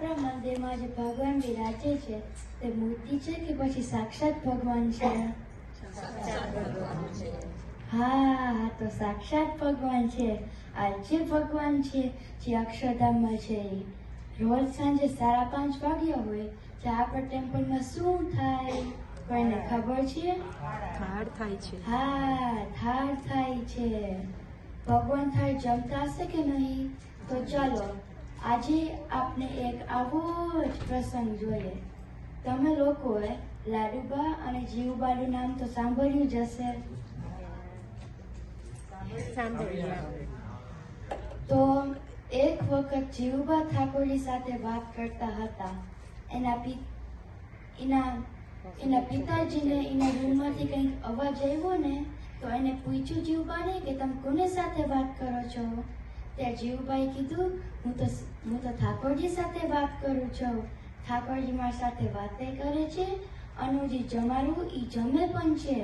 આપણા મંદિરમાં જે ભગવાન બિરાજે છે તે મૂર્તિ છે કે પછી સાક્ષાત ભગવાન છે? હા, તો સાક્ષાત ભગવાન છે. આ જે ભગવાન છે જે અક્ષરધામમાં છે, રોજ સાંજે 5:30 વાગ્યા હોય ત્યાં આપણા ટેમ્પલમાં શું થાય કોઈને ખબર છે? થાળ થાય છે. હા, થાળ થાય છે. ભગવાન થાળ જમતા હશે કે નહીં? તો ચાલો આજે આપણે એક આવો જ પ્રસંગ જોઈએ. તમે લોકોએ લાડુબા અને જીવુબાનું નામ તો સાંભળ્યું જ હશે. તો એક વખત જીવુબા ઠાકોરજી સાથે વાત કરતા હતા. એના પિતાજીને એના રૂમમાંથી કંઈક અવાજ આવ્યો ને તો એને પૂછ્યું જીવુબાને કે તમે કોને સાથે વાત કરો છો? ત્યાં જીવુબાએ કીધું હું તો ઠાકોરજી સાથે વાત કરું છું. ઠાકોરજી મારી સાથે વાતે કરે છે અને જે જમાડું એ જમે પણ છે.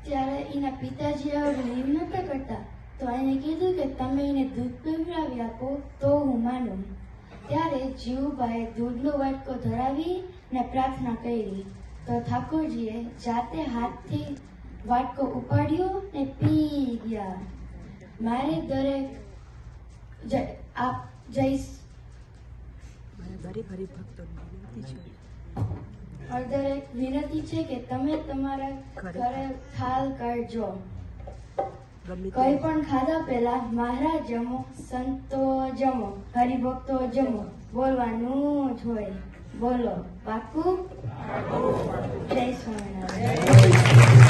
ત્યારે એના પિતાજી હવે લીવ નતા કરતા તો એને કીધું કે તમે એને દૂધ પીવડાવી આપો તો હું માનું. ત્યારે જીવુબાએ દૂધનો વાટકો ધરાવી ને પ્રાર્થના કરી. તો ઠાકોરજીએ જાતે હાથથી વાટકો ઉપાડ્યો ને પી ગયા. મારે દરેક વિનંતી છે કે તમે તમારા ઘરે ખ્યાલ કરજો. કઈ પણ ખાધા પહેલા મહારાજ જમો, સંતો જમો, હરિભક્તો જમો બોલવાનું જ હોય. બોલો પાકું? જય સ્વામિનારાયણ.